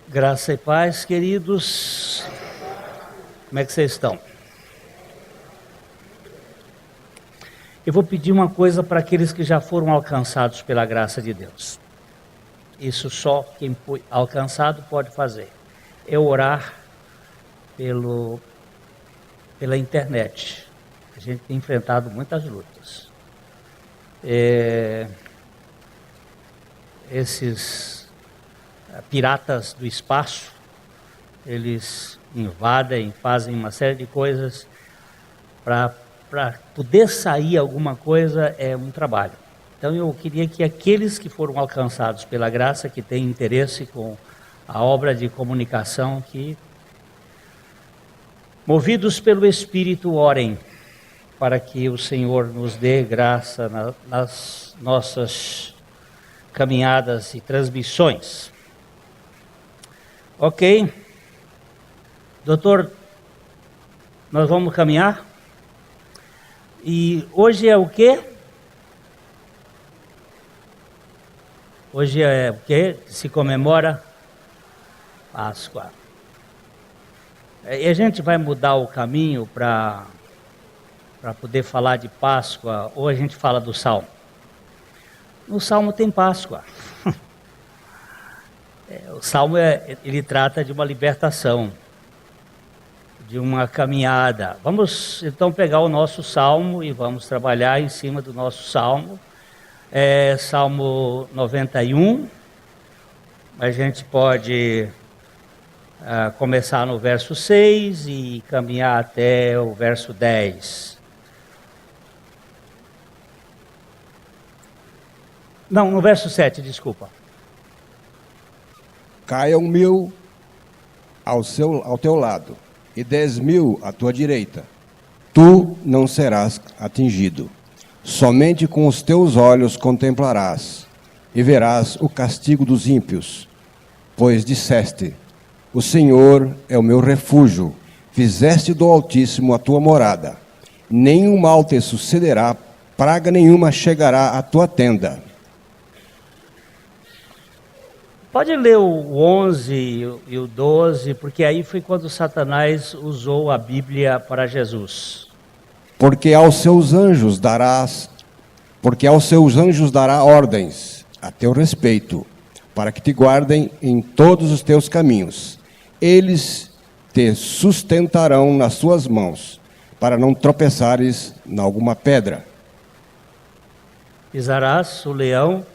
Graça e paz, queridos. Como é que vocês estão? Eu vou pedir uma coisa para aqueles que já foram alcançados pela graça de Deus. Isso só quem foi alcançado pode fazer. É orar pela internet. A gente tem enfrentado muitas lutas. Esses piratas do espaço, eles invadem, fazem uma série de coisas. Para poder sair alguma coisa é um trabalho. Então eu queria que aqueles que foram alcançados pela graça, que têm interesse com a obra de comunicação, que movidos pelo Espírito orem para que o Senhor nos dê graça nas nossas caminhadas e transmissões. Ok? Doutor, nós vamos caminhar? E hoje é o quê? Hoje é o quê? Se comemora Páscoa. E a gente vai mudar o caminho para poder falar de Páscoa, ou a gente fala do Salmo? No Salmo tem Páscoa. O Salmo ele trata de uma libertação, de uma caminhada. Vamos então pegar o nosso Salmo e vamos trabalhar em cima do nosso Salmo. Salmo 91. A gente pode começar no verso 6 e caminhar até o verso 10. Não, no verso 7, desculpa. Caiam 1.000 ao teu lado e 10.000 à tua direita. Tu não serás atingido. Somente com os teus olhos contemplarás e verás o castigo dos ímpios. Pois disseste: o Senhor é o meu refúgio, fizeste do Altíssimo a tua morada. Nenhum mal te sucederá, praga nenhuma chegará à tua tenda. Pode ler o 11 e o 12, porque aí foi quando Satanás usou a Bíblia para Jesus. Porque aos seus anjos dará ordens a teu respeito, para que te guardem em todos os teus caminhos. Eles te sustentarão nas suas mãos, para não tropeçares em alguma pedra. Pisarás o leão.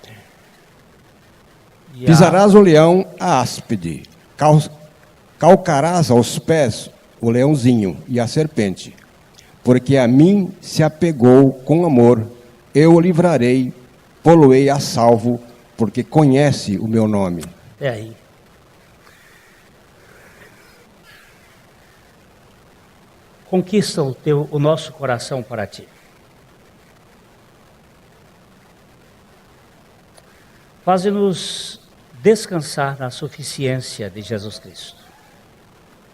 Pisarás o leão, a áspide, calcarás aos pés o leãozinho e a serpente. Porque a mim se apegou com amor, eu o livrarei, pô-lo-ei a salvo, porque conhece o meu nome. É aí. Conquista o nosso coração para ti. Faze-nos descansar na suficiência de Jesus Cristo.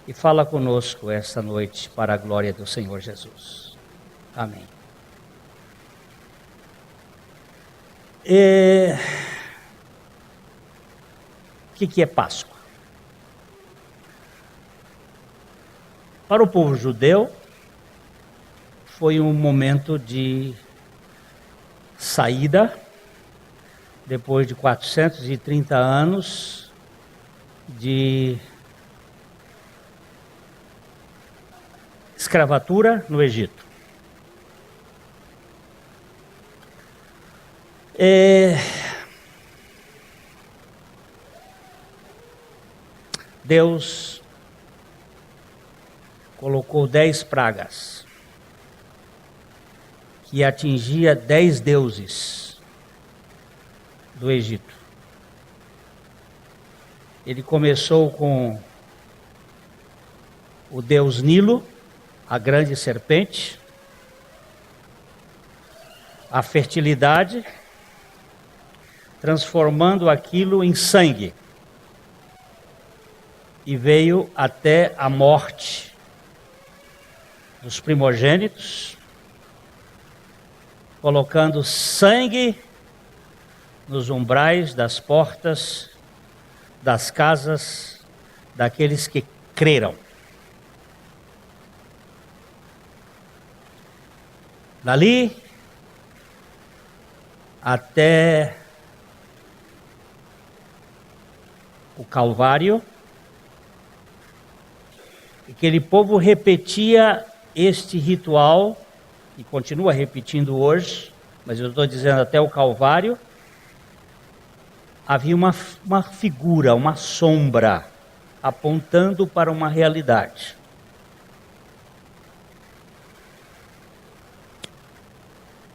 E fala conosco esta noite para a glória do Senhor Jesus. Amém. O que é Páscoa? Para o povo judeu, foi um momento de saída, depois de 430 anos de escravatura no Egito. Deus colocou 10 pragas que atingia 10 deuses do Egito. Ele começou com o deus Nilo, a grande serpente, a fertilidade, transformando aquilo em sangue. E veio até a morte dos primogênitos, colocando sangue nos umbrais das portas das casas daqueles que creram. Dali até o Calvário, aquele povo repetia este ritual, e continua repetindo hoje, mas eu estou dizendo até o Calvário. Havia uma figura, uma sombra, apontando para uma realidade.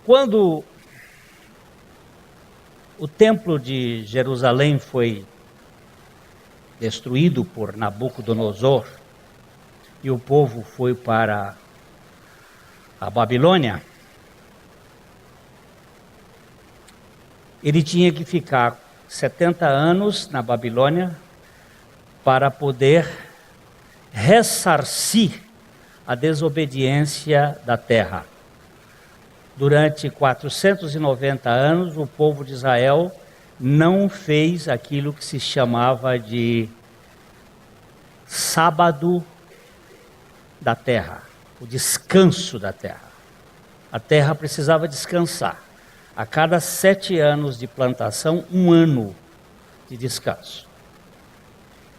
Quando o templo de Jerusalém foi destruído por Nabucodonosor e o povo foi para a Babilônia, ele tinha que ficar 70 anos na Babilônia para poder ressarcir a desobediência da terra. Durante 490 anos, o povo de Israel não fez aquilo que se chamava de sábado da terra, o descanso da terra. A terra precisava descansar. A cada 7 anos de plantação, 1 ano de descanso.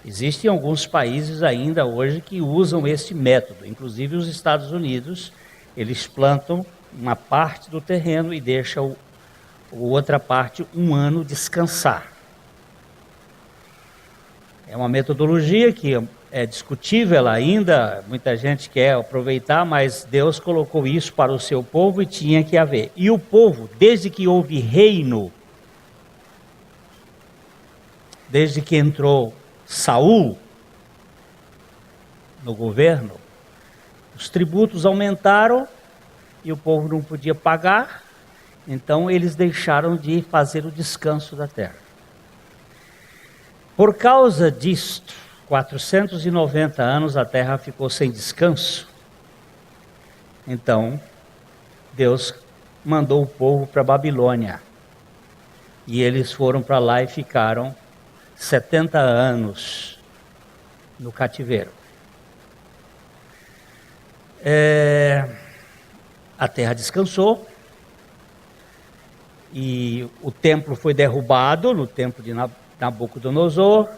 Existem alguns países ainda hoje que usam este método, inclusive os Estados Unidos. Eles plantam uma parte do terreno e deixam a outra parte 1 ano descansar. É uma metodologia que é discutível ainda, muita gente quer aproveitar, mas Deus colocou isso para o seu povo e tinha que haver. E o povo, desde que houve reino, desde que entrou Saul no governo, os tributos aumentaram e o povo não podia pagar, então eles deixaram de fazer o descanso da terra. Por causa disto, 490 anos a terra ficou sem descanso. Então, Deus mandou o povo para a Babilônia. E eles foram para lá e ficaram 70 anos no cativeiro. A terra descansou e o templo foi derrubado no tempo de Nabucodonosor.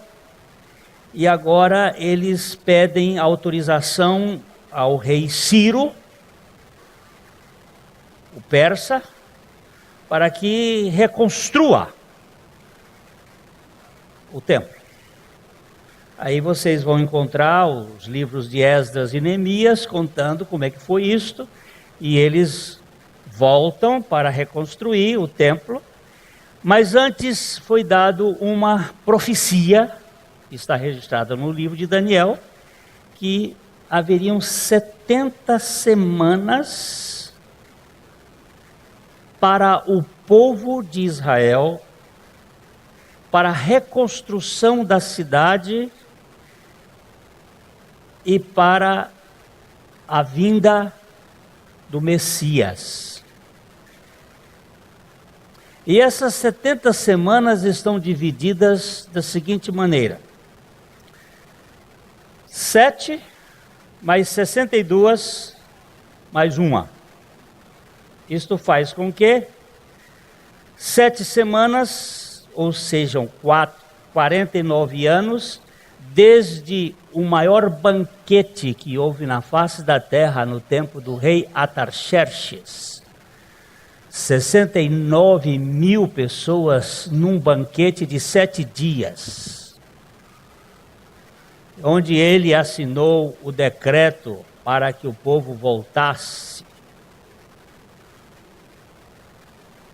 E agora eles pedem autorização ao rei Ciro, o persa, para que reconstrua o templo. Aí vocês vão encontrar os livros de Esdras e Neemias contando como é que foi isto, e eles voltam para reconstruir o templo, mas antes foi dado uma profecia, que está registrada no livro de Daniel, que haveriam 70 semanas para o povo de Israel, para a reconstrução da cidade e para a vinda do Messias. E essas 70 semanas estão divididas da seguinte maneira: 7 mais 62 mais 1. Isto faz com que 7 semanas, ou sejam 49 anos, desde o maior banquete que houve na face da terra no tempo do rei Atarxerxes. 69 mil pessoas num banquete de 7 dias, onde ele assinou o decreto para que o povo voltasse.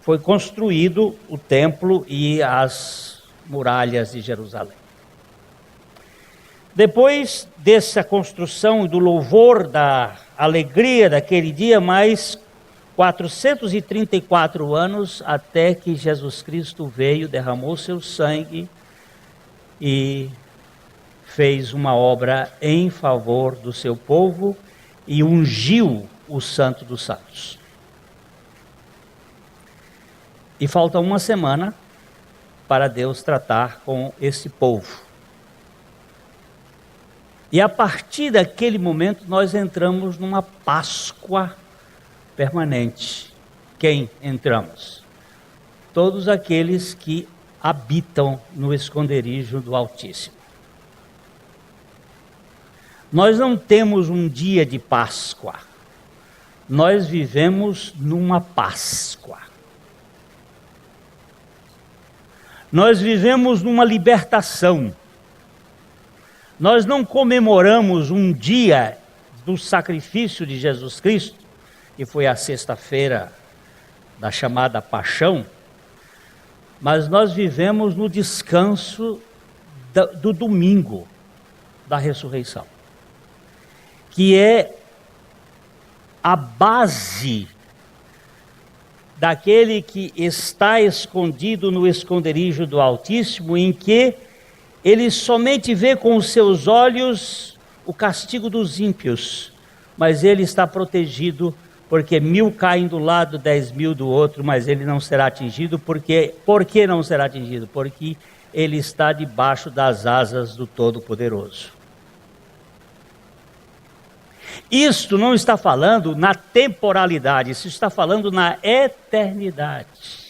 Foi construído o templo e as muralhas de Jerusalém. Depois dessa construção e do louvor, da alegria daquele dia, mais 434 anos até que Jesus Cristo veio, derramou seu sangue e fez uma obra em favor do seu povo e ungiu o Santo dos Santos. E falta uma semana para Deus tratar com esse povo. E a partir daquele momento nós entramos numa Páscoa permanente. Quem entramos? Todos aqueles que habitam no esconderijo do Altíssimo. Nós não temos um dia de Páscoa. Nós vivemos numa Páscoa. Nós vivemos numa libertação. Nós não comemoramos um dia do sacrifício de Jesus Cristo, que foi a sexta-feira da chamada Paixão, mas nós vivemos no descanso do domingo da ressurreição, que é a base daquele que está escondido no esconderijo do Altíssimo, em que ele somente vê com os seus olhos o castigo dos ímpios, mas ele está protegido, porque 1000 caem do lado, 10.000 do outro, mas ele não será atingido. Por que não será atingido? Porque ele está debaixo das asas do Todo-Poderoso. Isto não está falando na temporalidade, isso está falando na eternidade.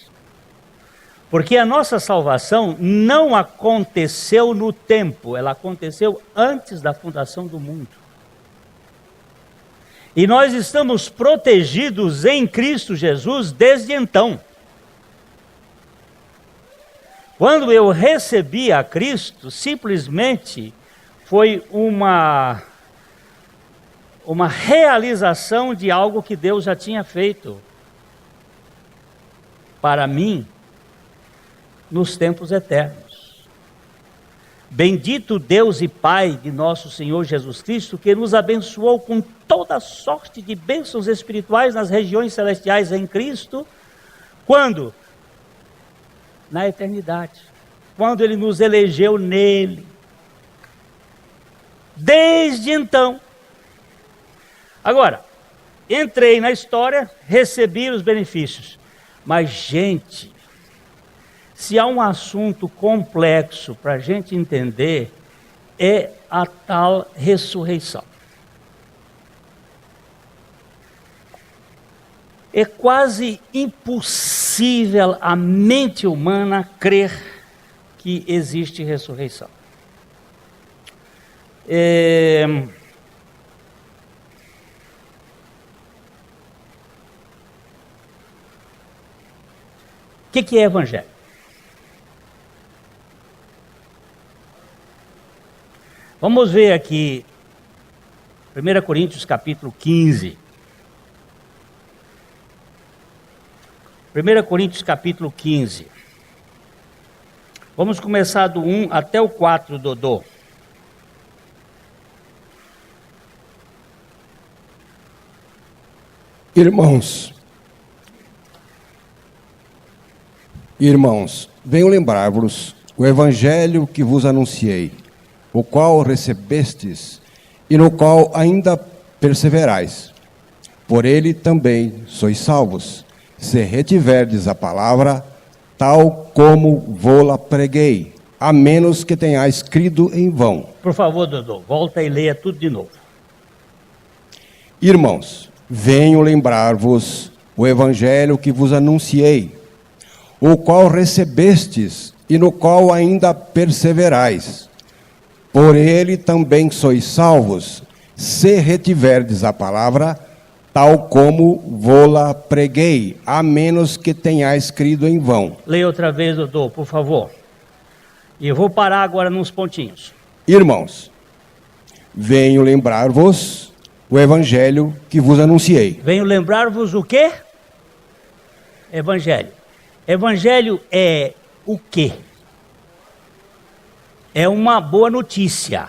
Porque a nossa salvação não aconteceu no tempo, ela aconteceu antes da fundação do mundo. E nós estamos protegidos em Cristo Jesus desde então. Quando eu recebi a Cristo, simplesmente foi uma realização de algo que Deus já tinha feito para mim nos tempos eternos. Bendito Deus e Pai de nosso Senhor Jesus Cristo, que nos abençoou com toda sorte de bênçãos espirituais nas regiões celestiais em Cristo. Quando? Na eternidade. Quando Ele nos elegeu nele. Desde então. Agora, entrei na história, recebi os benefícios. Mas, gente, se há um assunto complexo para a gente entender, é a tal ressurreição. É quase impossível a mente humana crer que existe ressurreição. O que é evangelho? Vamos ver aqui, 1 Coríntios capítulo 15. 1 Coríntios capítulo 15. Vamos começar do 1 até o 4, Dodô. Irmãos, venho lembrar-vos o evangelho que vos anunciei, o qual recebestes e no qual ainda perseverais. Por ele também sois salvos, se retiverdes a palavra, tal como vô-la preguei, a menos que tenhais crido em vão. Por favor, Dodô, volta e leia tudo de novo. Irmãos, venho lembrar-vos o evangelho que vos anunciei, o qual recebestes e no qual ainda perseverais. Por ele também sois salvos, se retiverdes a palavra, tal como vô-la preguei, a menos que tenhais crido em vão. Leia outra vez, Dodô, por favor. E eu vou parar agora nos pontinhos. Irmãos, venho lembrar-vos o evangelho que vos anunciei. Venho lembrar-vos o quê? Evangelho. Evangelho é o quê? É uma boa notícia.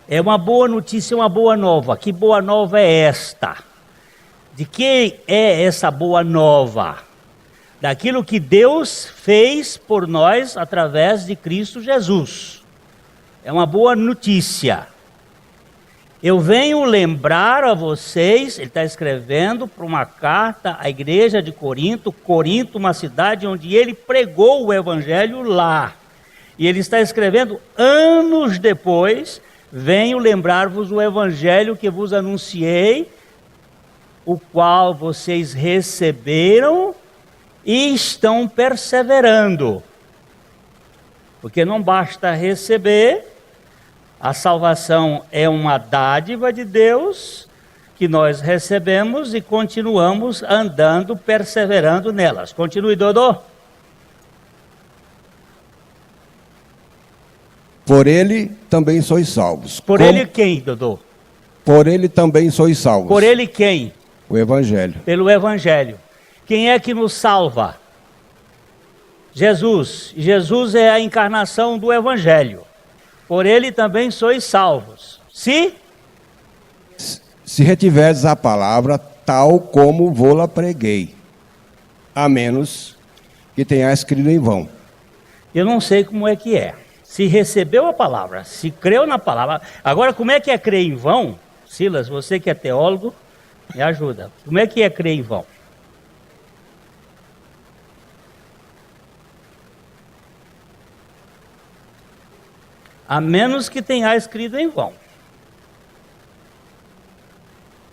É uma boa notícia, uma boa nova. Que boa nova é esta? De que é essa boa nova? Daquilo que Deus fez por nós através de Cristo Jesus. É uma boa notícia. Eu venho lembrar a vocês, ele está escrevendo para uma carta à igreja de Corinto, uma cidade onde ele pregou o evangelho lá. E ele está escrevendo anos depois venho lembrar-vos o evangelho que vos anunciei, o qual vocês receberam e estão perseverando. Porque não basta receber, a salvação é uma dádiva de Deus que nós recebemos e continuamos andando, perseverando nelas. Continue, Dodô. Por ele também sois salvos. Por ele quem, Dodô? Por ele também sois salvos. Por ele quem? O Evangelho. Pelo Evangelho. Quem é que nos salva? Jesus. Jesus é a encarnação do Evangelho. Por ele também sois salvos. Se retiverdes a palavra tal como vou-la preguei, a menos que tenhais crido em vão. Eu não sei como é que é. Se recebeu a palavra, se creu na palavra. Agora, como é que é crer em vão? Silas, você que é teólogo, me ajuda. Como é que é crer em vão? A menos que tenhais crido em vão.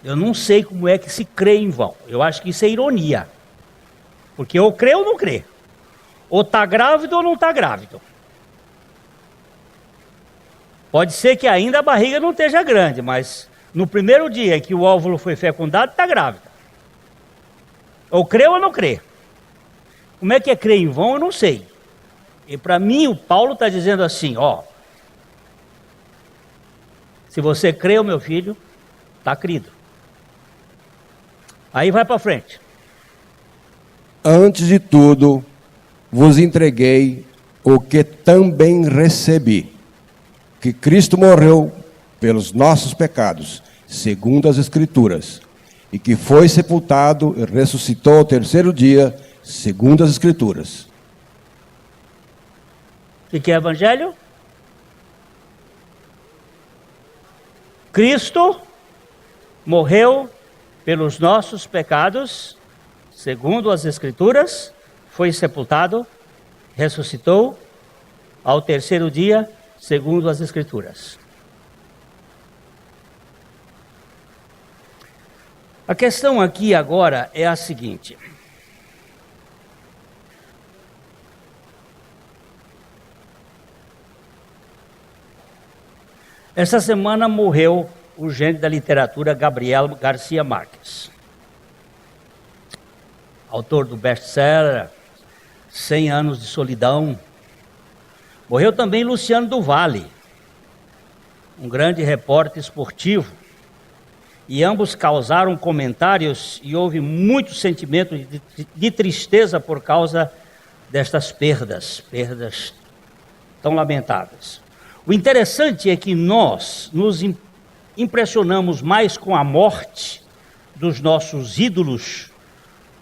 Eu não sei como é que se crê em vão. Eu acho que isso é ironia. Porque ou crê ou não crê. Ou está grávido ou não está grávido. Pode ser que ainda a barriga não esteja grande, mas no primeiro dia que o óvulo foi fecundado, está grávida. Ou crê ou não crê. Como é que é crer em vão, eu não sei. E para mim, o Paulo está dizendo assim, ó. Se você crê, meu filho, está crido. Aí vai para frente. Antes de tudo, vos entreguei o que também recebi, que Cristo morreu pelos nossos pecados, segundo as Escrituras, e que foi sepultado e ressuscitou ao terceiro dia, segundo as Escrituras. O que é Evangelho? Cristo morreu pelos nossos pecados, segundo as Escrituras, foi sepultado, ressuscitou ao terceiro dia, segundo as Escrituras. A questão aqui agora é a seguinte. Essa semana morreu o gênio da literatura Gabriel Garcia Marques, autor do best-seller 100 Anos de Solidão. Morreu também Luciano do Vale, um grande repórter esportivo, e ambos causaram comentários e houve muito sentimento de tristeza por causa destas perdas tão lamentáveis. O interessante é que nós nos impressionamos mais com a morte dos nossos ídolos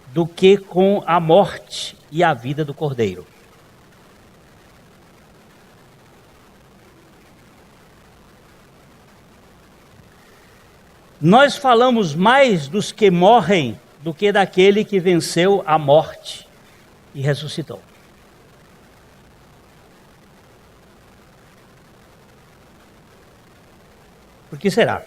do que com a morte e a vida do Cordeiro. Nós falamos mais dos que morrem do que daquele que venceu a morte e ressuscitou. Por que será?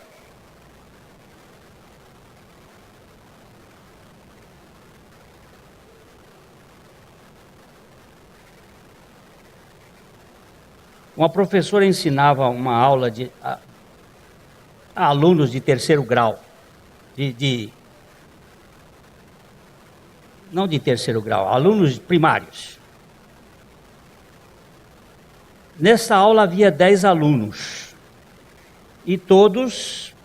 Uma professora ensinava uma aula a alunos de terceiro grau, não de terceiro grau, alunos primários. Nessa aula havia 10 alunos. E todos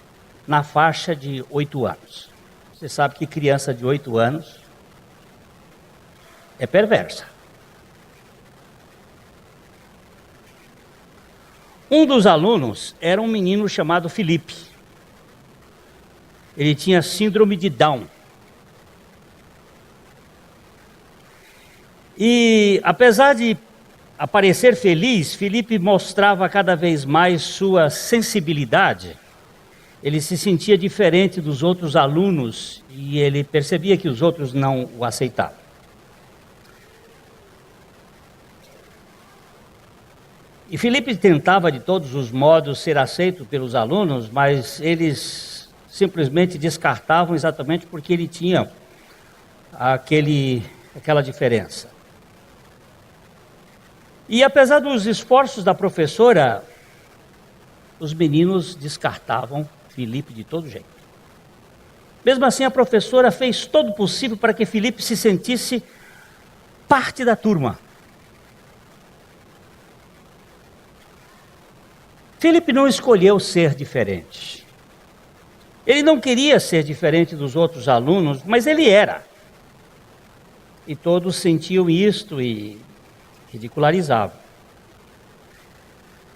na faixa de 8 anos. Você sabe que criança de 8 anos é perversa. Um dos alunos era um menino chamado Felipe. Ele tinha síndrome de Down. E apesar de aparecer feliz, Felipe mostrava cada vez mais sua sensibilidade. Ele se sentia diferente dos outros alunos e ele percebia que os outros não o aceitavam. E Filipe tentava de todos os modos ser aceito pelos alunos, mas eles simplesmente descartavam exatamente porque ele tinha aquela diferença. E apesar dos esforços da professora, os meninos descartavam Filipe de todo jeito. Mesmo assim, a professora fez todo o possível para que Filipe se sentisse parte da turma. Filipe não escolheu ser diferente. Ele não queria ser diferente dos outros alunos, mas ele era. E todos sentiam isto e ridicularizavam.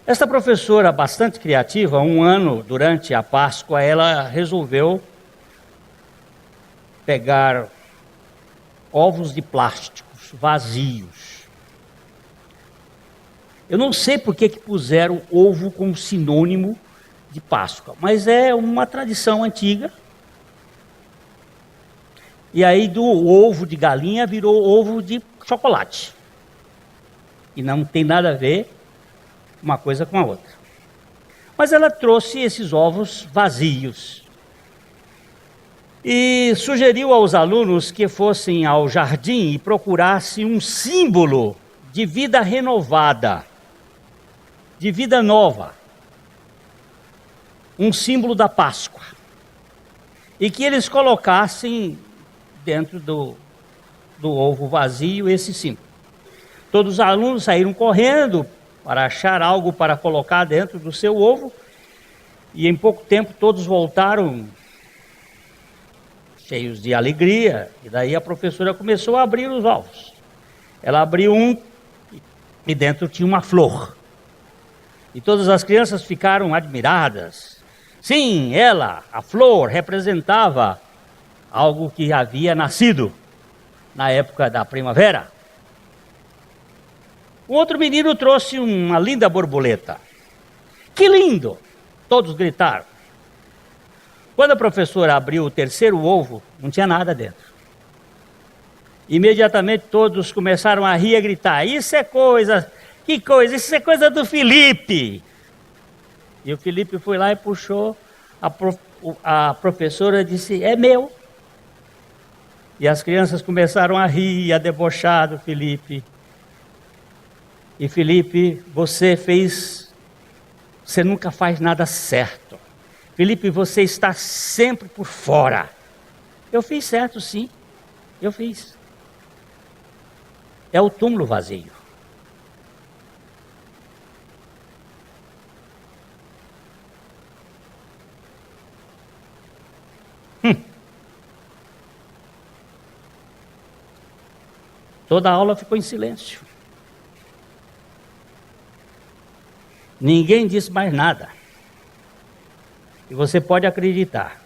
Esta professora, bastante criativa, um ano durante a Páscoa, ela resolveu pegar ovos de plásticos vazios. Eu não sei por que puseram ovo como sinônimo de Páscoa, mas é uma tradição antiga. E aí do ovo de galinha virou ovo de chocolate. E não tem nada a ver uma coisa com a outra. Mas ela trouxe esses ovos vazios. E sugeriu aos alunos que fossem ao jardim e procurassem um símbolo de vida renovada, de vida nova, um símbolo da Páscoa, e que eles colocassem dentro do ovo vazio esse símbolo. Todos os alunos saíram correndo para achar algo para colocar dentro do seu ovo, e em pouco tempo todos voltaram cheios de alegria, e daí a professora começou a abrir os ovos. Ela abriu um e dentro tinha uma flor. E todas as crianças ficaram admiradas. Sim, ela, a flor, representava algo que havia nascido na época da primavera. O outro menino trouxe uma linda borboleta. Que lindo! Todos gritaram. Quando a professora abriu o terceiro ovo, não tinha nada dentro. Imediatamente todos começaram a rir e a gritar: isso é coisa... Que coisa, isso é coisa do Filipe. E o Filipe foi lá e puxou, a professora disse: é meu. E as crianças começaram a rir e a debochar do Filipe. E Filipe, você nunca faz nada certo. Filipe, você está sempre por fora. Eu fiz certo, sim, eu fiz. É o túmulo vazio. Toda a aula ficou em silêncio. Ninguém disse mais nada. E você pode acreditar,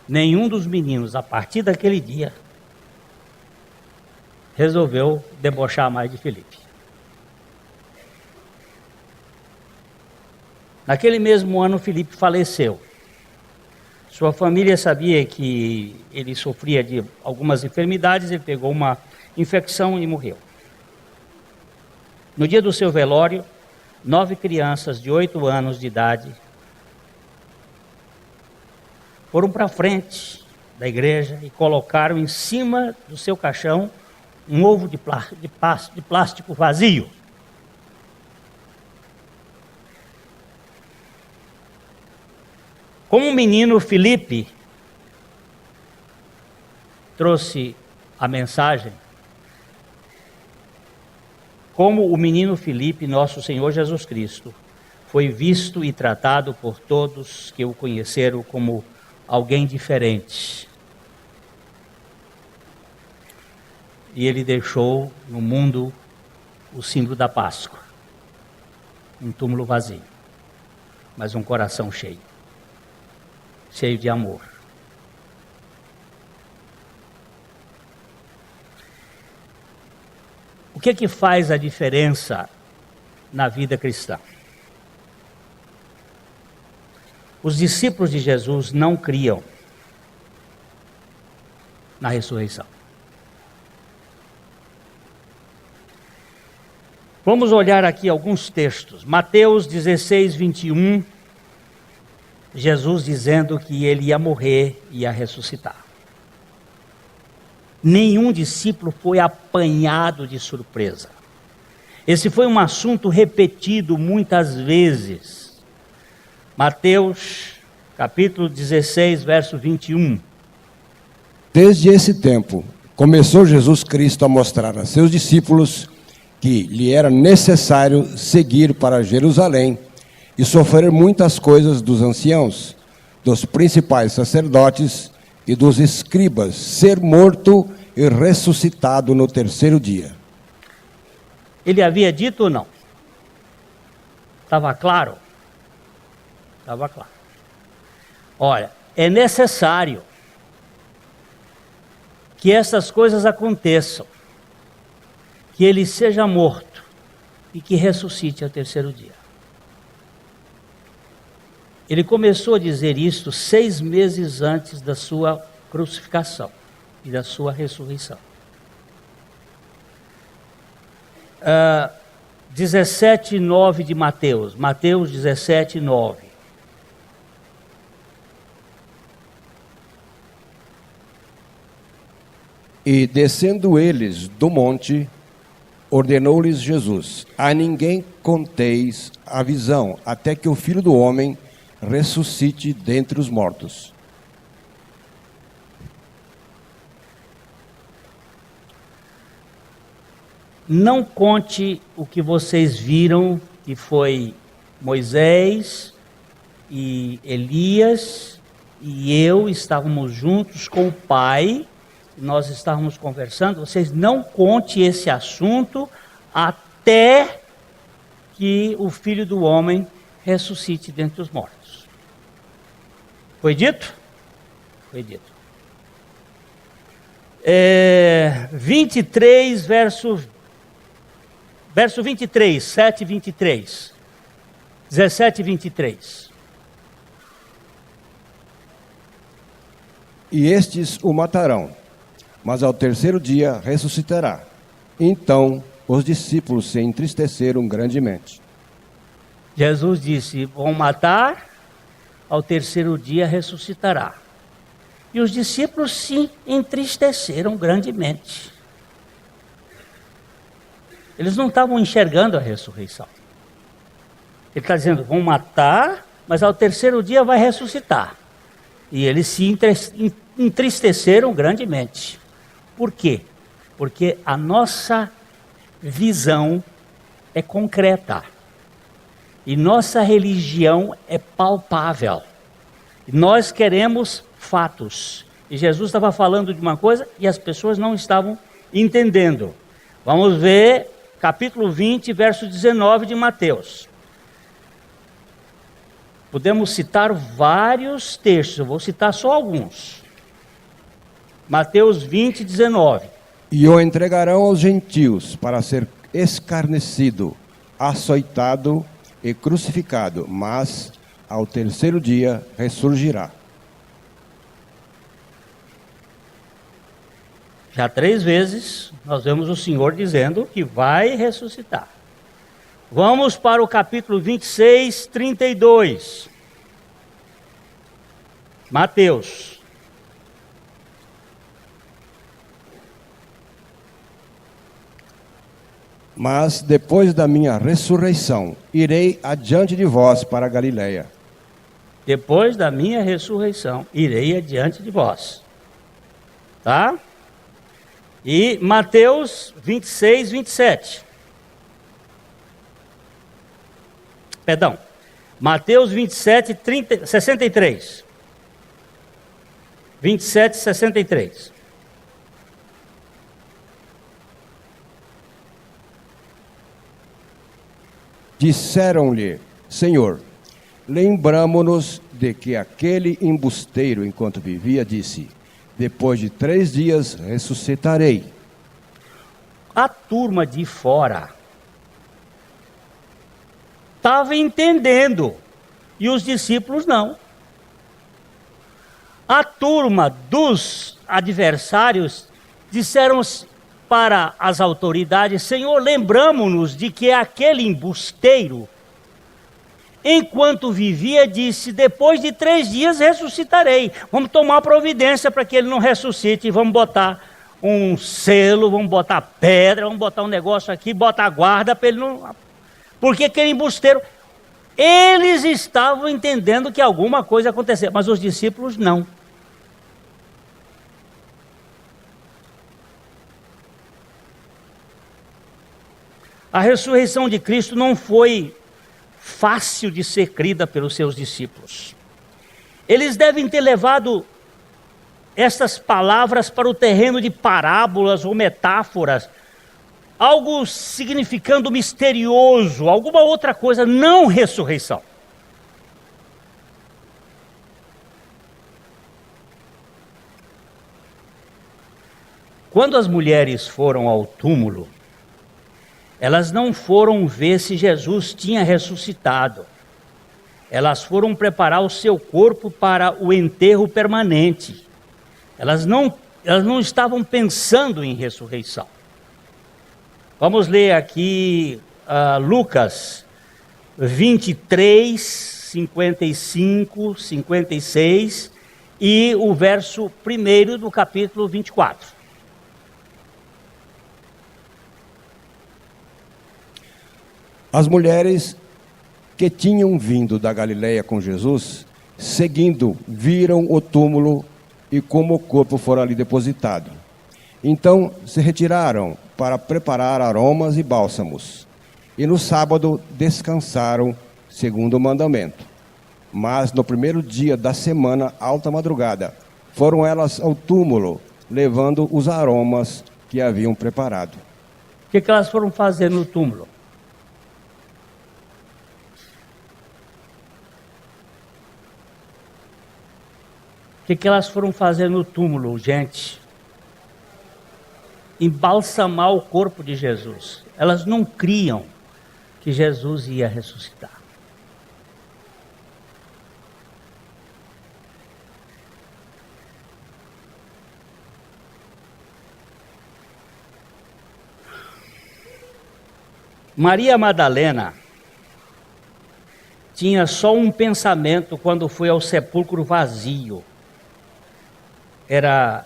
nenhum dos meninos, a partir daquele dia, resolveu debochar mais de Filipe. Naquele mesmo ano, Filipe faleceu. Sua família sabia que ele sofria de algumas enfermidades, ele pegou uma infecção e morreu. No dia do seu velório, 9 crianças de 8 anos de idade foram para a frente da igreja e colocaram em cima do seu caixão um ovo de plástico vazio. Como o menino Filipe trouxe a mensagem, como o menino Filipe, nosso Senhor Jesus Cristo, foi visto e tratado por todos que o conheceram como alguém diferente. E ele deixou no mundo o símbolo da Páscoa. Um túmulo vazio, mas um coração cheio de amor. O que é que faz a diferença na vida cristã? Os discípulos de Jesus não criam na ressurreição. Vamos olhar aqui alguns textos. Mateus 16, 21. Jesus dizendo que ele ia morrer e ia ressuscitar. Nenhum discípulo foi apanhado de surpresa. Esse foi um assunto repetido muitas vezes. Mateus, capítulo 16, verso 21. Desde esse tempo, começou Jesus Cristo a mostrar a seus discípulos que lhe era necessário seguir para Jerusalém e sofrer muitas coisas dos anciãos, dos principais sacerdotes e dos escribas, ser morto e ressuscitado no terceiro dia. Ele havia dito ou não? Estava claro? Estava claro. Olha, é necessário que essas coisas aconteçam, que ele seja morto e que ressuscite ao terceiro dia. Ele começou a dizer isto 6 meses antes da sua crucificação e da sua ressurreição. 17:9 de Mateus. Mateus 17:9. E descendo eles do monte, ordenou-lhes Jesus: a ninguém conteis a visão, até que o Filho do Homem ressuscite dentre os mortos. Não conte o que vocês viram, que foi Moisés e Elias e eu estávamos juntos com o Pai, nós estávamos conversando. Vocês não conte esse assunto até que o Filho do Homem ressuscite dentre os mortos. Foi dito? Foi dito. 23, verso 23, 7 e 23. 17 e 23. E estes o matarão, mas ao terceiro dia ressuscitará. Então os discípulos se entristeceram grandemente. Jesus disse: vão matar, ao terceiro dia ressuscitará. E os discípulos se entristeceram grandemente. Eles não estavam enxergando a ressurreição. Ele está dizendo: vão matar, mas ao terceiro dia vai ressuscitar. E eles se entristeceram grandemente. Por quê? Porque a nossa visão é concreta. E nossa religião é palpável. E nós queremos fatos. E Jesus estava falando de uma coisa e as pessoas não estavam entendendo. Vamos ver capítulo 20, verso 19 de Mateus. Podemos citar vários textos, eu vou citar só alguns. Mateus 20, 19. E o entregarão aos gentios para ser escarnecido, açoitado e crucificado, mas ao terceiro dia ressurgirá. Já 3 vezes nós vemos o Senhor dizendo que vai ressuscitar. Vamos para o capítulo 26, 32. Mateus. Mas depois da minha ressurreição, irei adiante de vós para a Galileia. Depois da minha ressurreição, irei adiante de vós. Tá? E Mateus 26, 27. Perdão. Mateus 27, 63. 27, 63. Disseram-lhe: Senhor, lembramo-nos de que aquele embusteiro, enquanto vivia, disse: depois de 3 dias ressuscitarei. A turma de fora estava entendendo e os discípulos não. A turma dos adversários disseram: para as autoridades: Senhor, lembramo-nos de que aquele embusteiro, enquanto vivia, disse: depois de 3 dias ressuscitarei. Vamos tomar providência para que ele não ressuscite, vamos botar um selo, vamos botar pedra, vamos botar um negócio aqui, botar a guarda para ele não... Porque aquele embusteiro... Eles estavam entendendo que alguma coisa acontecia, mas os discípulos não. A ressurreição de Cristo não foi fácil de ser crida pelos seus discípulos. Eles devem ter levado estas palavras para o terreno de parábolas ou metáforas, algo significando misterioso, alguma outra coisa, não ressurreição. Quando as mulheres foram ao túmulo, elas não foram ver se Jesus tinha ressuscitado. Elas foram preparar o seu corpo para o enterro permanente. Elas não estavam pensando em ressurreição. Vamos ler aqui Lucas 23, 55, 56 e o verso 1 do capítulo 24. As mulheres que tinham vindo da Galileia com Jesus, seguindo, viram o túmulo e como o corpo fora ali depositado. Então se retiraram para preparar aromas e bálsamos, e no sábado descansaram, segundo o mandamento. Mas no primeiro dia da semana, alta madrugada, foram elas ao túmulo, levando os aromas que haviam preparado. O que elas foram fazer no túmulo? O que elas foram fazer no túmulo, gente? Embalsamar o corpo de Jesus. Elas não criam que Jesus ia ressuscitar. Maria Madalena tinha só um pensamento quando foi ao sepulcro vazio. Era: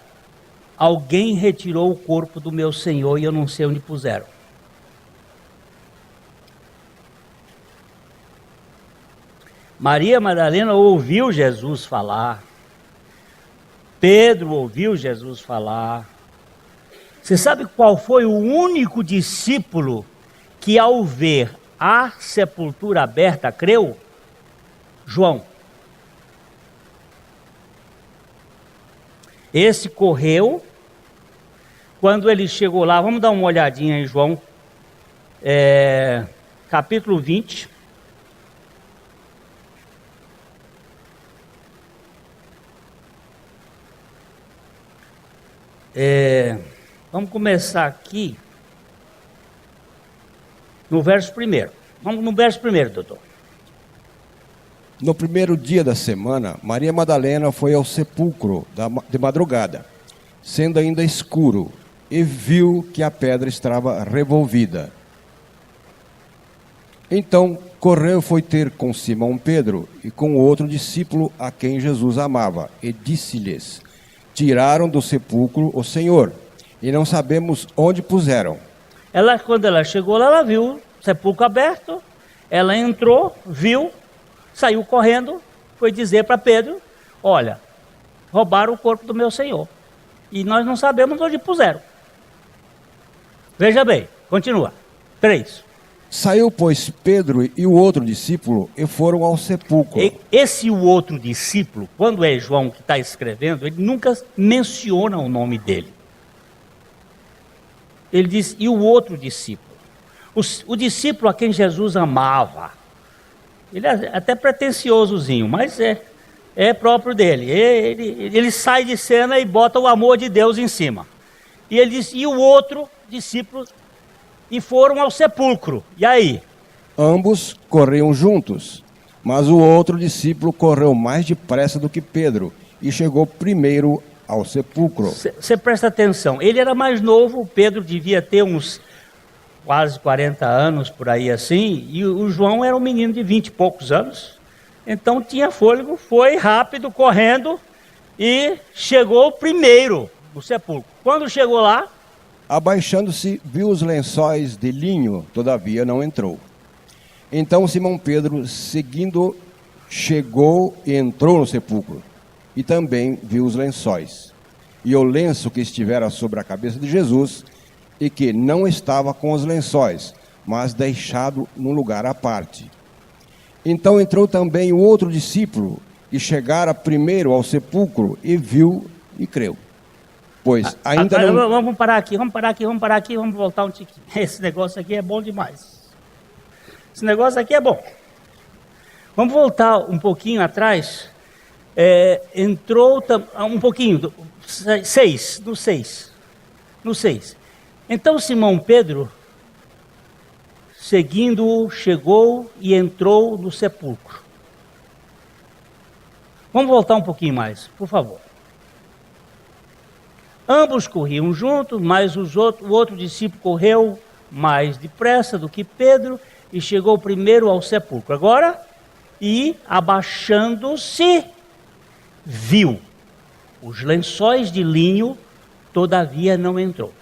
alguém retirou o corpo do meu Senhor e eu não sei onde puseram. Maria Madalena ouviu Jesus falar. Pedro ouviu Jesus falar. Você sabe qual foi o único discípulo que, ao ver a sepultura aberta, creu? João. Esse correu. Quando ele chegou lá, vamos dar uma olhadinha em João, capítulo 20. Vamos começar aqui no verso 1. Vamos no verso 1, doutor. No primeiro dia da semana, Maria Madalena foi ao sepulcro de madrugada, sendo ainda escuro, e viu que a pedra estava revolvida. Então correu, foi ter com Simão Pedro e com outro discípulo a quem Jesus amava, e disse-lhes: tiraram do sepulcro o Senhor, e não sabemos onde puseram. Quando ela chegou lá, ela viu o sepulcro aberto, ela entrou, viu, saiu correndo, foi dizer para Pedro: olha, roubaram o corpo do meu Senhor, e nós não sabemos onde puseram. Veja bem, continua. 3. Saiu, pois, Pedro e o outro discípulo e foram ao sepulcro. Esse o outro discípulo, quando é João que está escrevendo, ele nunca menciona o nome dele. Ele diz: e o outro discípulo. O discípulo a quem Jesus amava. Ele é até pretensiosozinho, mas é próprio dele. Ele sai de cena e bota o amor de Deus em cima. E ele diz: e o outro discípulo, e foram ao sepulcro. E aí? Ambos corriam juntos, mas o outro discípulo correu mais depressa do que Pedro e chegou primeiro ao sepulcro. Você presta atenção, ele era mais novo, Pedro devia ter uns quase 40 anos, por aí assim, e o João era um menino de 20 e poucos anos, então tinha fôlego, foi rápido, correndo, e chegou primeiro no sepulcro. Quando chegou lá, abaixando-se, viu os lençóis de linho, todavia não entrou. Então Simão Pedro, seguindo, chegou e entrou no sepulcro, e também viu os lençóis, e o lenço que estivera sobre a cabeça de Jesus, e que não estava com os lençóis, mas deixado num lugar à parte. Então entrou também o outro discípulo, e chegara primeiro ao sepulcro, e viu e creu. Pois ainda não... Vamos parar aqui, vamos voltar um tiquinho. Esse negócio aqui é bom demais. Esse negócio aqui é bom. Vamos voltar um pouquinho atrás. Entrou um pouquinho, no 6. Então Simão Pedro, seguindo-o, chegou e entrou no sepulcro. Vamos voltar um pouquinho mais, por favor. Ambos corriam juntos, mas o outro discípulo correu mais depressa do que Pedro e chegou primeiro ao sepulcro. Agora, e abaixando-se, viu os lençóis de linho, todavia não entrou.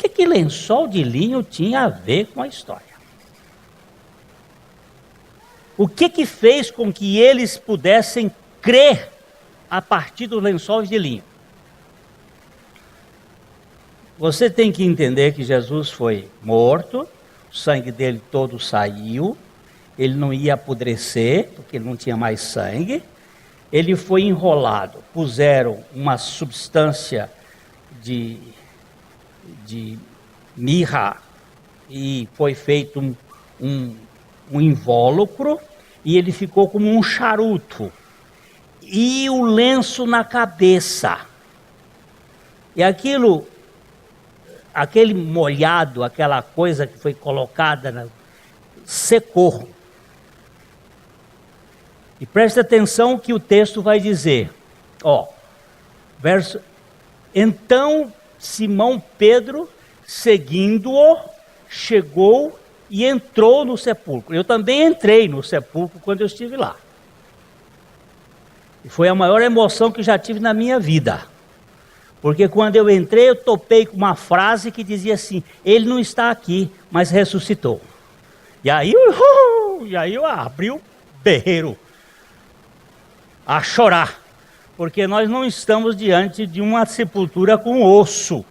O que lençol de linho tinha a ver com a história? O que fez com que eles pudessem crer a partir dos lençóis de linho? Você tem que entender que Jesus foi morto, o sangue dele todo saiu, ele não ia apodrecer, porque ele não tinha mais sangue, ele foi enrolado, puseram uma substância de mirra e foi feito um invólucro e ele ficou como um charuto e o lenço na cabeça. E aquele molhado, aquela coisa que foi colocada, secou. E presta atenção que o texto vai dizer, então Simão Pedro, seguindo-o, chegou e entrou no sepulcro. Eu também entrei no sepulcro quando eu estive lá. E foi a maior emoção que já tive na minha vida. Porque quando eu entrei, eu topei com uma frase que dizia assim, ele não está aqui, mas ressuscitou. E aí eu abri o berreiro a chorar. Porque nós não estamos diante de uma sepultura com osso.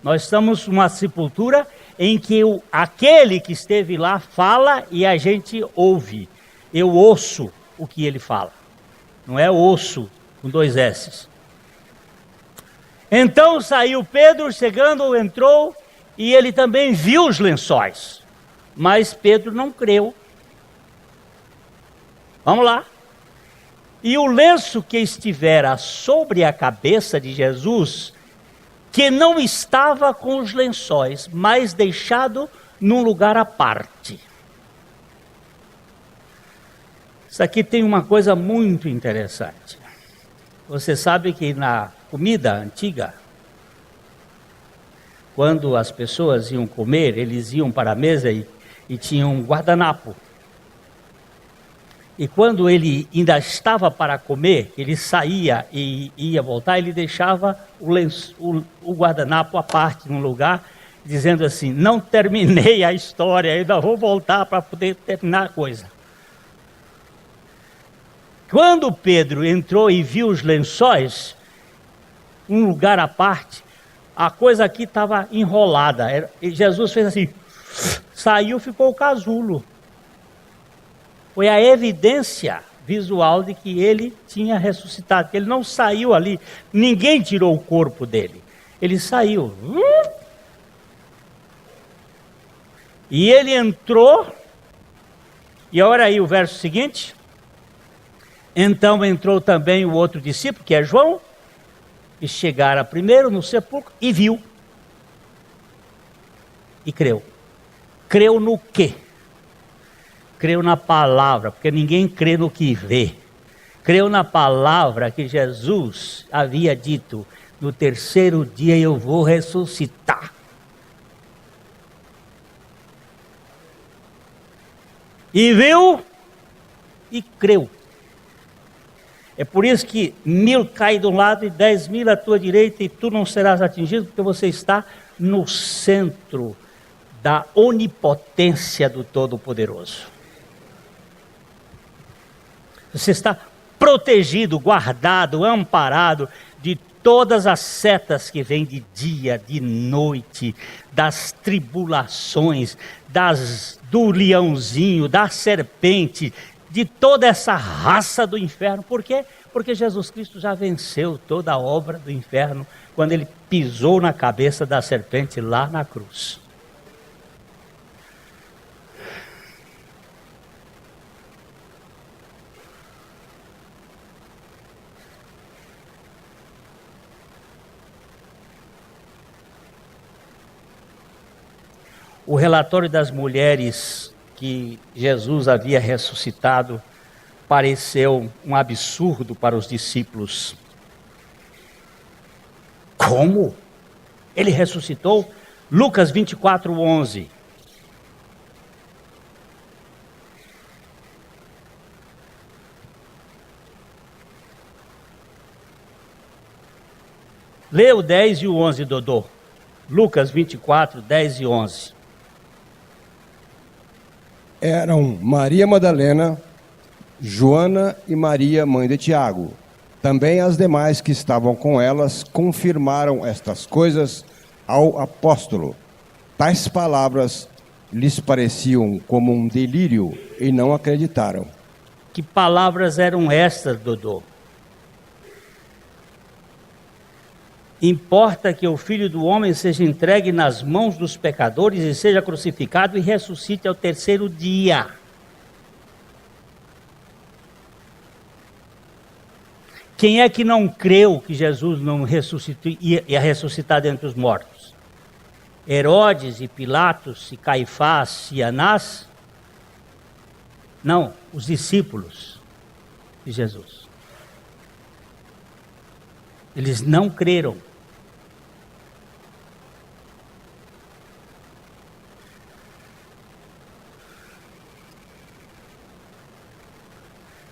Nós estamos numa sepultura em que aquele que esteve lá fala e a gente ouve. Eu ouço o que ele fala. Não é osso com 2 S's. Então saiu Pedro, chegando, entrou, e ele também viu os lençóis. Mas Pedro não creu. Vamos lá. E o lenço que estivera sobre a cabeça de Jesus, que não estava com os lençóis, mas deixado num lugar à parte. Isso aqui tem uma coisa muito interessante. Você sabe que na comida antiga, quando as pessoas iam comer, eles iam para a mesa e tinham um guardanapo. E quando ele ainda estava para comer, ele saía e ia voltar, ele deixava o guardanapo à parte, num lugar, dizendo assim, não terminei a história, ainda vou voltar para poder terminar a coisa. Quando Pedro entrou e viu os lençóis, um lugar à parte, a coisa aqui estava enrolada. E Jesus fez assim, saiu, ficou o casulo. Foi a evidência visual de que ele tinha ressuscitado, que ele não saiu ali, ninguém tirou o corpo dele. Ele saiu. E ele entrou, e olha aí o verso seguinte. Então entrou também o outro discípulo, que é João, e chegara primeiro no sepulcro e viu. E creu. Creu no quê? Creu na palavra, porque ninguém crê no que vê. Creu na palavra que Jesus havia dito, no terceiro dia eu vou ressuscitar. E viu e creu. É por isso que 1000 caem de um lado e 10.000 à tua direita, e tu não serás atingido, porque você está no centro da onipotência do Todo-Poderoso. Você está protegido, guardado, amparado de todas as setas que vêm de dia, de noite, das tribulações, do leãozinho, da serpente, de toda essa raça do inferno. Por quê? Porque Jesus Cristo já venceu toda a obra do inferno quando ele pisou na cabeça da serpente lá na cruz. O relatório das mulheres que Jesus havia ressuscitado pareceu um absurdo para os discípulos. Como? Ele ressuscitou? Lucas 24:11. Lê o 10 e o 11, Dodô. Lucas 24, 10 e 11. Eram Maria Madalena, Joana e Maria, mãe de Tiago. Também as demais que estavam com elas confirmaram estas coisas ao apóstolo. Tais palavras lhes pareciam como um delírio e não acreditaram. Que palavras eram estas, Dodô? Importa que o Filho do Homem seja entregue nas mãos dos pecadores e seja crucificado e ressuscite ao terceiro dia. Quem é que não creu que Jesus não ressuscitou, ia ressuscitar dentre os mortos? Herodes e Pilatos e Caifás e Anás? Não, os discípulos de Jesus. Eles não creram.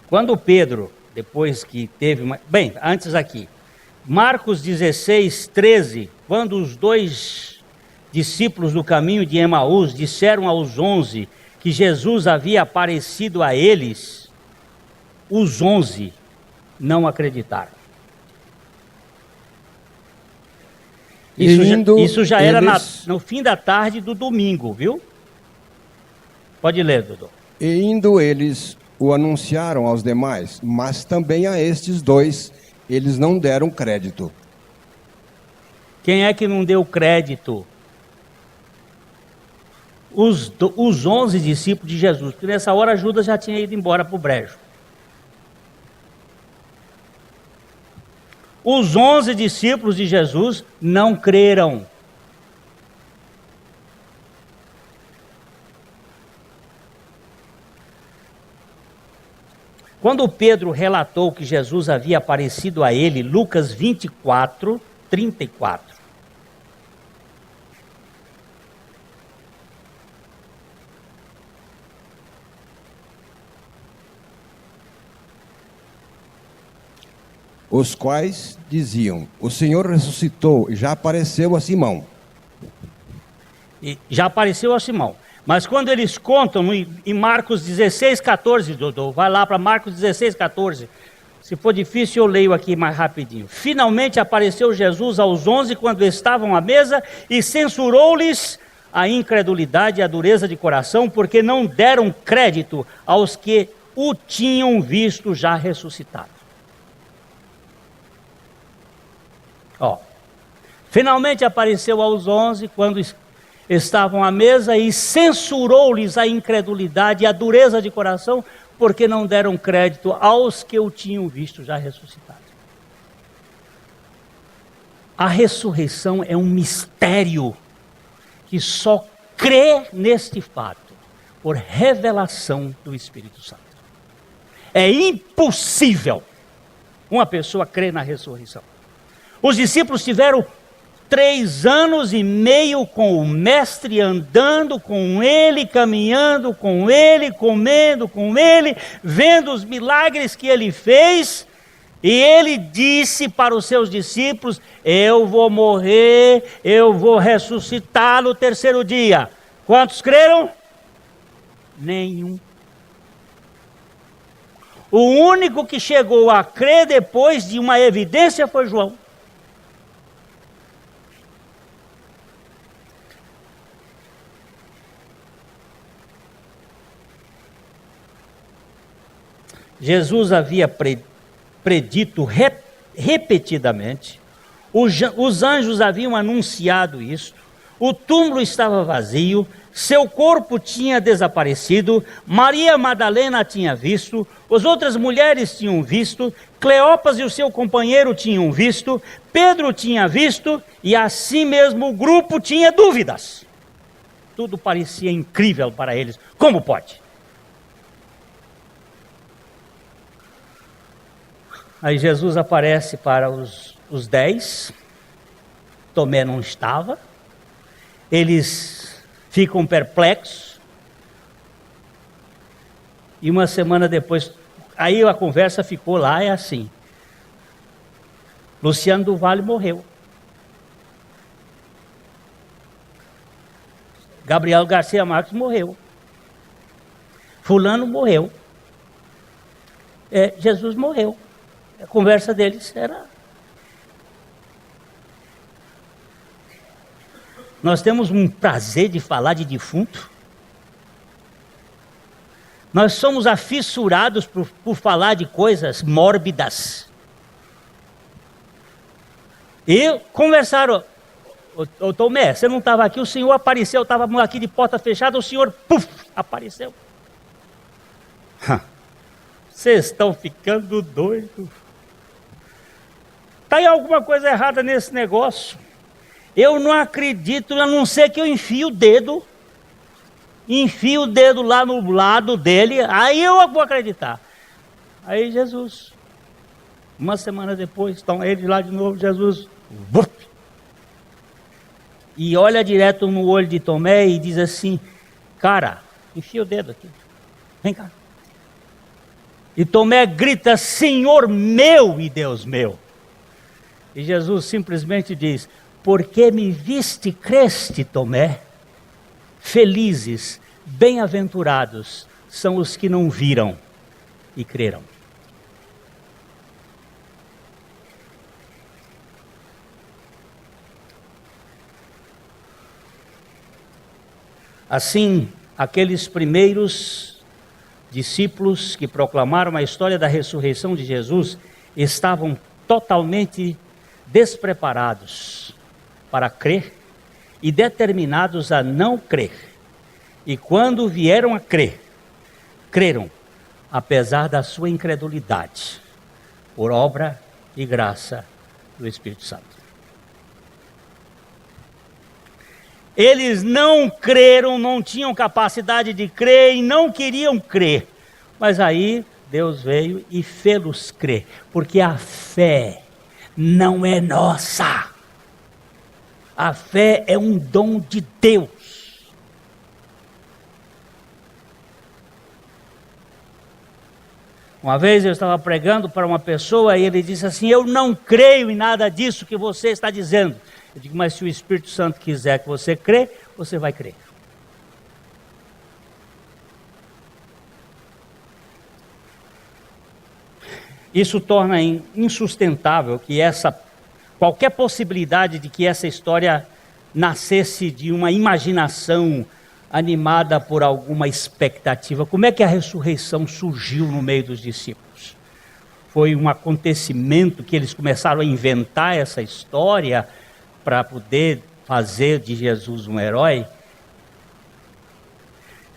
Quando Pedro, depois que teve... Bem, antes aqui. Marcos 16, 13. Quando os dois discípulos do caminho de Emaús disseram aos 11 que Jesus havia aparecido a eles, os 11 não acreditaram. Isso já era no fim da tarde do domingo, viu? Pode ler, Dudu. E indo eles o anunciaram aos demais, mas também a estes dois eles não deram crédito. Quem é que não deu crédito? Os 11 discípulos de Jesus, porque nessa hora Judas já tinha ido embora para o brejo. Os 11 discípulos de Jesus não creram. Quando Pedro relatou que Jesus havia aparecido a ele, Lucas 24, 34. Os quais diziam: o Senhor ressuscitou e já apareceu a Simão. E já apareceu a Simão. Mas quando eles contam em Marcos 16, 14, Dodô, vai lá para Marcos 16, 14. Se for difícil, eu leio aqui mais rapidinho. Finalmente apareceu Jesus aos 11 quando estavam à mesa e censurou-lhes a incredulidade e a dureza de coração, porque não deram crédito aos que o tinham visto já ressuscitado. Finalmente apareceu aos 11 quando estavam à mesa e censurou-lhes a incredulidade e a dureza de coração, porque não deram crédito aos que o tinham visto já ressuscitado. A ressurreição é um mistério que só crê neste fato por revelação do Espírito Santo. É impossível uma pessoa crer na ressurreição. Os discípulos tiveram 3 anos e meio com o mestre, andando com ele, caminhando com ele, comendo com ele, vendo os milagres que ele fez. E ele disse para os seus discípulos: eu vou morrer, eu vou ressuscitar no 3º dia. Quantos creram? Nenhum. O único que chegou a crer depois de uma evidência foi João. Jesus havia predito repetidamente, os anjos haviam anunciado isso, o túmulo estava vazio, seu corpo tinha desaparecido, Maria Madalena tinha visto, as outras mulheres tinham visto, Cleopas e o seu companheiro tinham visto, Pedro tinha visto, e assim mesmo o grupo tinha dúvidas. Tudo parecia incrível para eles. Como pode? Aí Jesus aparece para os 10, Tomé não estava, eles ficam perplexos, e uma semana depois, aí a conversa ficou lá, é assim: Luciano do Vale morreu, Gabriel Garcia Marques morreu, fulano morreu, Jesus morreu. A conversa deles era: nós temos um prazer de falar de defunto? Nós somos afissurados por falar de coisas mórbidas. E conversaram: ô Tomé, você não estava aqui, o Senhor apareceu, estava aqui de porta fechada, o Senhor, puf, apareceu. Vocês estão ficando doidos. Está aí alguma coisa errada nesse negócio. Eu não acredito, a não ser que eu enfie o dedo lá no lado dele, aí eu vou acreditar. Aí Jesus, uma semana depois, estão eles lá de novo, Jesus, e olha direto no olho de Tomé e diz assim: cara, enfia o dedo aqui, vem cá. E Tomé grita: Senhor meu e Deus meu. E Jesus simplesmente diz: porque me viste, creste, Tomé? Felizes, bem-aventurados são os que não viram e creram. Assim, aqueles primeiros discípulos que proclamaram a história da ressurreição de Jesus estavam totalmente despreparados para crer e determinados a não crer. E quando vieram a crer, creram, apesar da sua incredulidade, por obra e graça do Espírito Santo. Eles não creram, não tinham capacidade de crer e não queriam crer. Mas aí Deus veio e fê-los crer, porque a fé não é nossa. A fé é um dom de Deus. Uma vez eu estava pregando para uma pessoa e ele disse assim: eu não creio em nada disso que você está dizendo. Eu digo: mas se o Espírito Santo quiser que você crê, você vai crer. Isso torna insustentável que qualquer possibilidade de que essa história nascesse de uma imaginação animada por alguma expectativa. Como é que a ressurreição surgiu no meio dos discípulos? Foi um acontecimento que eles começaram a inventar essa história para poder fazer de Jesus um herói?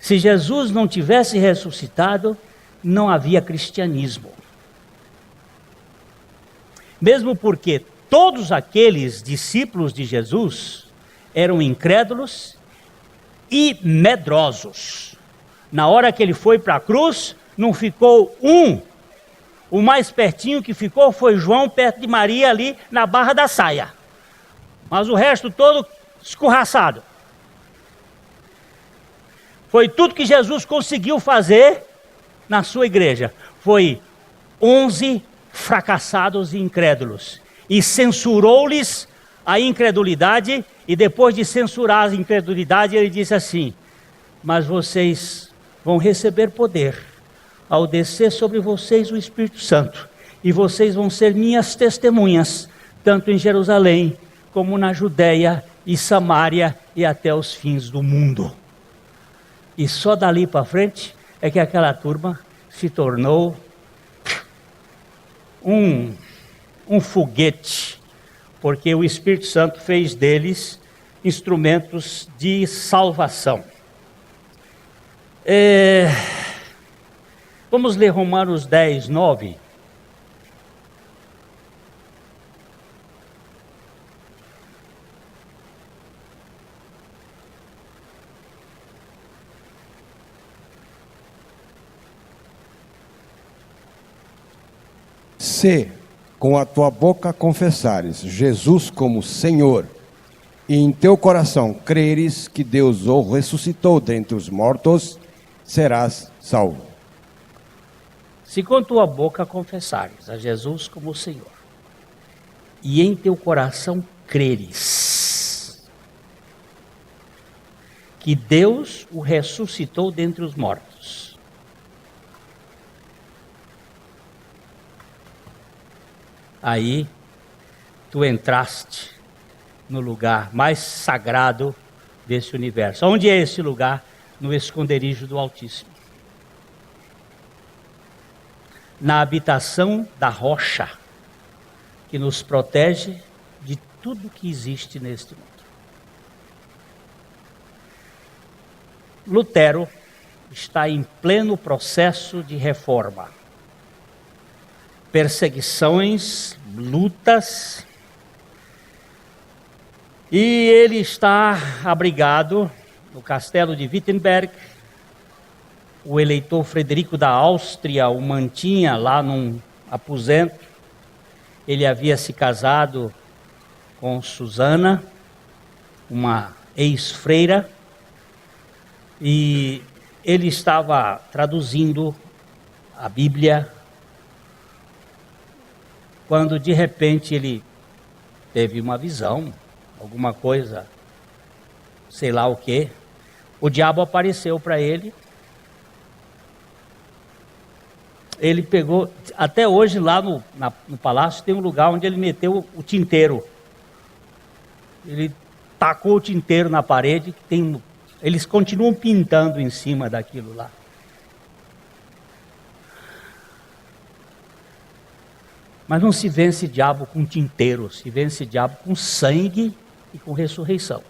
Se Jesus não tivesse ressuscitado, não havia cristianismo. Mesmo porque todos aqueles discípulos de Jesus eram incrédulos e medrosos. Na hora que ele foi para a cruz, não ficou um O mais pertinho que ficou foi João, perto de Maria, ali na barra da saia. Mas o resto todo escorraçado. Foi tudo que Jesus conseguiu fazer na sua igreja. Foi 11 fracassados e incrédulos. E censurou-lhes a incredulidade. E depois de censurar a incredulidade, ele disse assim: mas vocês vão receber poder ao descer sobre vocês o Espírito Santo. E vocês vão ser minhas testemunhas, tanto em Jerusalém, como na Judéia e Samária e até os fins do mundo. E só dali para frente é que aquela turma se tornou um foguete, porque o Espírito Santo fez deles instrumentos de salvação. Vamos ler Romanos 10, 9. Se com a tua boca confessares Jesus como Senhor, e em teu coração creres que Deus o ressuscitou dentre os mortos, serás salvo. Se com tua boca confessares a Jesus como Senhor, e em teu coração creres que Deus o ressuscitou dentre os mortos, aí tu entraste no lugar mais sagrado desse universo. Onde é esse lugar? No esconderijo do Altíssimo. Na habitação da rocha que nos protege de tudo que existe neste mundo. Lutero está em pleno processo de reforma. Perseguições, lutas, e ele está abrigado no castelo de Wittenberg. O eleitor Frederico da Áustria o mantinha lá num aposento. Ele havia se casado com Susana, uma ex-freira, e ele estava traduzindo a Bíblia, quando de repente ele teve uma visão, alguma coisa, sei lá o que. O diabo apareceu para ele. Ele pegou, até hoje lá no palácio tem um lugar onde ele meteu o tinteiro. Ele tacou o tinteiro na parede, eles continuam pintando em cima daquilo lá. Mas não se vence diabo com tinteiro, se vence diabo com sangue e com ressurreição.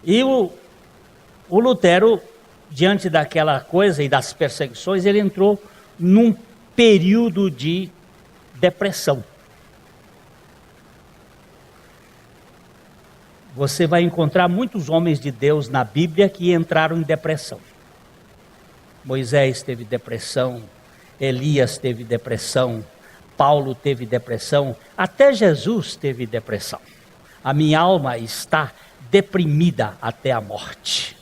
E o Lutero, diante daquela coisa e das perseguições, ele entrou num período de depressão. Você vai encontrar muitos homens de Deus na Bíblia que entraram em depressão. Moisés teve depressão, Elias teve depressão, Paulo teve depressão, até Jesus teve depressão. A minha alma está deprimida até a morte.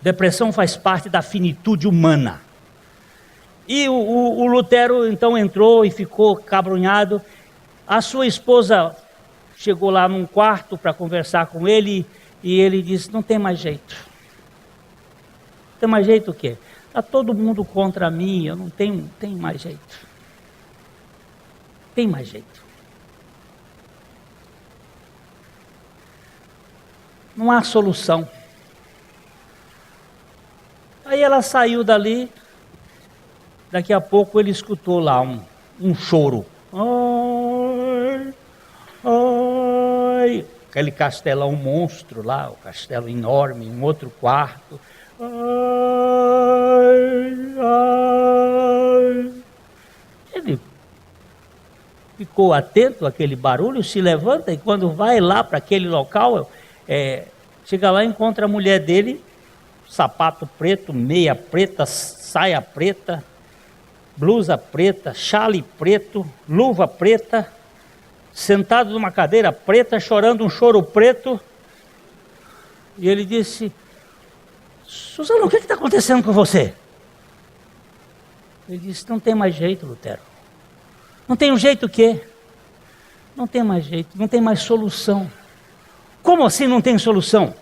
Depressão faz parte da finitude humana. E o Lutero então entrou e ficou cabrunhado. A sua esposa chegou lá num quarto para conversar com ele e ele disse: não tem mais jeito. Tem mais jeito o quê? Está todo mundo contra mim, eu não tenho mais jeito. Tem mais jeito. Não há solução. Aí ela saiu dali, daqui a pouco ele escutou lá um choro. Ai, ai. Aquele castelão monstro lá, o castelo enorme, um outro quarto. Ele ficou atento àquele barulho, se levanta e quando vai lá para aquele local, chega lá e encontra a mulher dele sapato preto, meia preta, saia preta, blusa preta, chale preto, luva preta, sentado numa cadeira preta, chorando um choro preto. E ele disse: Suzano, o que está acontecendo com você? Ele disse: não tem mais jeito, Lutero. Não tem um jeito o quê? Não tem mais jeito, não tem mais solução. Como assim não tem solução?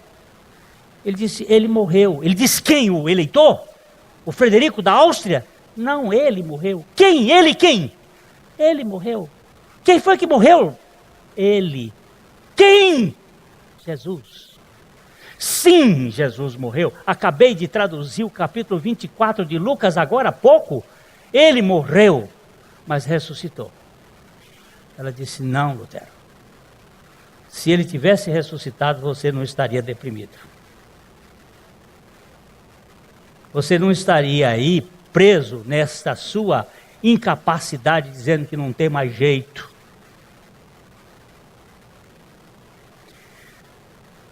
Ele disse: ele morreu. Ele disse: quem? O eleitor? O Frederico da Áustria? Não, ele morreu. Quem? Ele quem? Ele morreu. Quem foi que morreu? Ele. Quem? Jesus. Sim, Jesus morreu. Acabei de traduzir o capítulo 24 de Lucas agora há pouco. Ele morreu, mas ressuscitou. Ela disse: não, Lutero. Se ele tivesse ressuscitado, você não estaria deprimido. Você não estaria aí preso nesta sua incapacidade, dizendo que não tem mais jeito.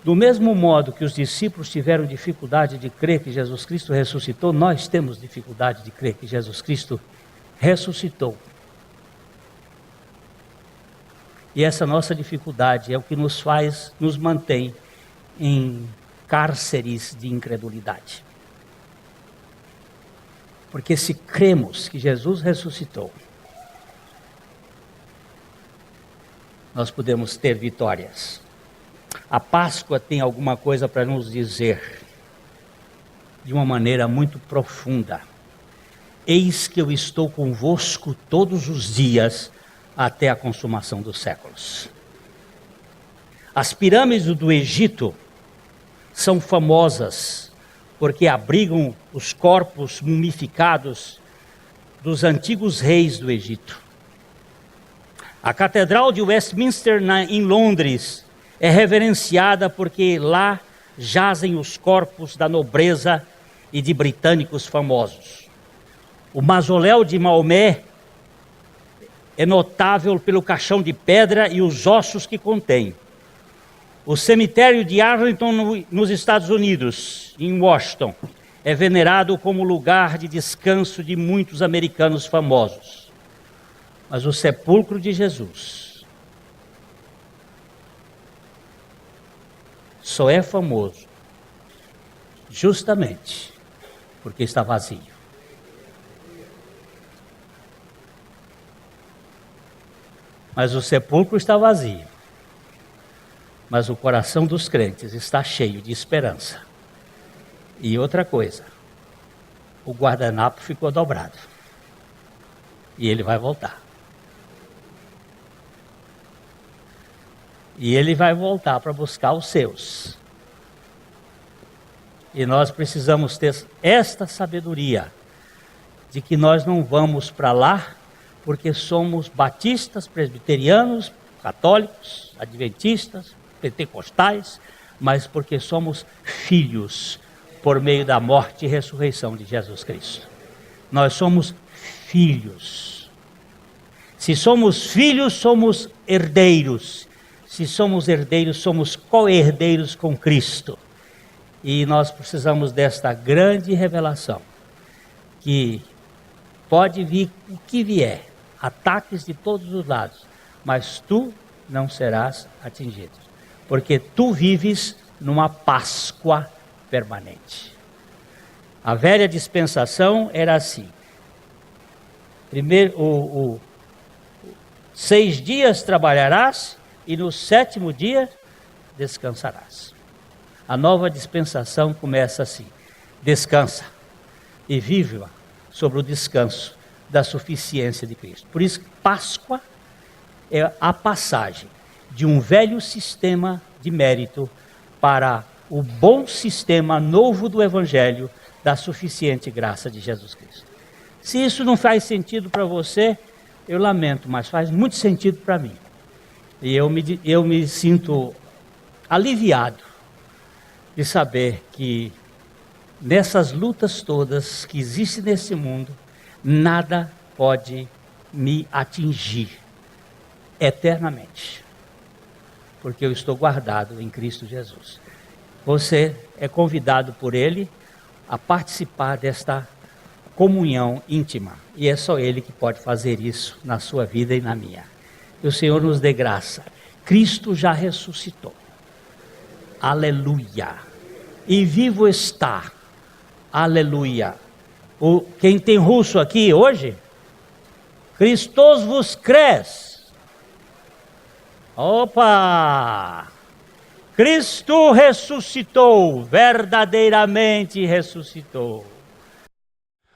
Do mesmo modo que os discípulos tiveram dificuldade de crer que Jesus Cristo ressuscitou, nós temos dificuldade de crer que Jesus Cristo ressuscitou. E essa nossa dificuldade é o que nos mantém em cárceres de incredulidade. Porque se cremos que Jesus ressuscitou, nós podemos ter vitórias. A Páscoa tem alguma coisa para nos dizer, de uma maneira muito profunda. Eis que eu estou convosco todos os dias, até a consumação dos séculos. As pirâmides do Egito são famosas, porque abrigam os corpos mumificados dos antigos reis do Egito. A Catedral de Westminster, em Londres, é reverenciada porque lá jazem os corpos da nobreza e de britânicos famosos. O mausoléu de Maomé é notável pelo caixão de pedra e os ossos que contém. O cemitério de Arlington, nos Estados Unidos, em Washington, é venerado como lugar de descanso de muitos americanos famosos. Mas o sepulcro de Jesus só é famoso justamente porque está vazio. Mas o sepulcro está vazio. Mas o coração dos crentes está cheio de esperança. E outra coisa, o guardanapo ficou dobrado. E ele vai voltar. E ele vai voltar para buscar os seus. E nós precisamos ter esta sabedoria de que nós não vamos para lá porque somos batistas, presbiterianos, católicos, adventistas, pentecostais, mas porque somos filhos por meio da morte e ressurreição de Jesus Cristo. Nós somos filhos. Se somos filhos, somos herdeiros. Se somos herdeiros, somos co-herdeiros com Cristo. E nós precisamos desta grande revelação, que pode vir o que vier, ataques de todos os lados, mas tu não serás atingido, porque tu vives numa Páscoa permanente. A velha dispensação era assim: primeiro, 6 dias trabalharás e no 7º dia descansarás. A nova dispensação começa assim: descansa e vive-a sobre o descanso da suficiência de Cristo. Por isso, Páscoa é a passagem de um velho sistema de mérito para o bom sistema novo do Evangelho da suficiente graça de Jesus Cristo. Se isso não faz sentido para você, eu lamento, mas faz muito sentido para mim. E eu me sinto aliviado de saber que nessas lutas todas que existem nesse mundo, nada pode me atingir eternamente, porque eu estou guardado em Cristo Jesus. Você é convidado por Ele a participar desta comunhão íntima. E é só Ele que pode fazer isso na sua vida e na minha. Que o Senhor nos dê graça. Cristo já ressuscitou. Aleluia. E vivo está. Aleluia. Quem tem russo aqui hoje? Christos vos cres. Opa! Cristo ressuscitou, verdadeiramente ressuscitou.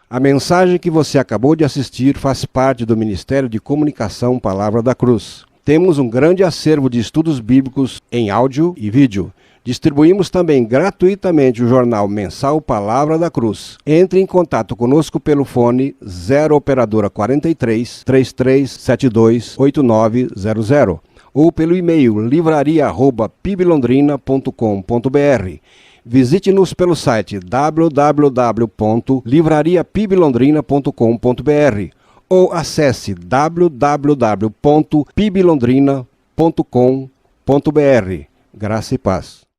A mensagem que você acabou de assistir faz parte do Ministério de Comunicação Palavra da Cruz. Temos um grande acervo de estudos bíblicos em áudio e vídeo. Distribuímos também gratuitamente o jornal mensal Palavra da Cruz. Entre em contato conosco pelo fone 0 operadora 43 3372 8900 ou pelo e-mail livraria@piblondrina.com.br. Visite-nos pelo site www.livrariapiblondrina.com.br ou acesse www.piblondrina.com.br. Graça e paz.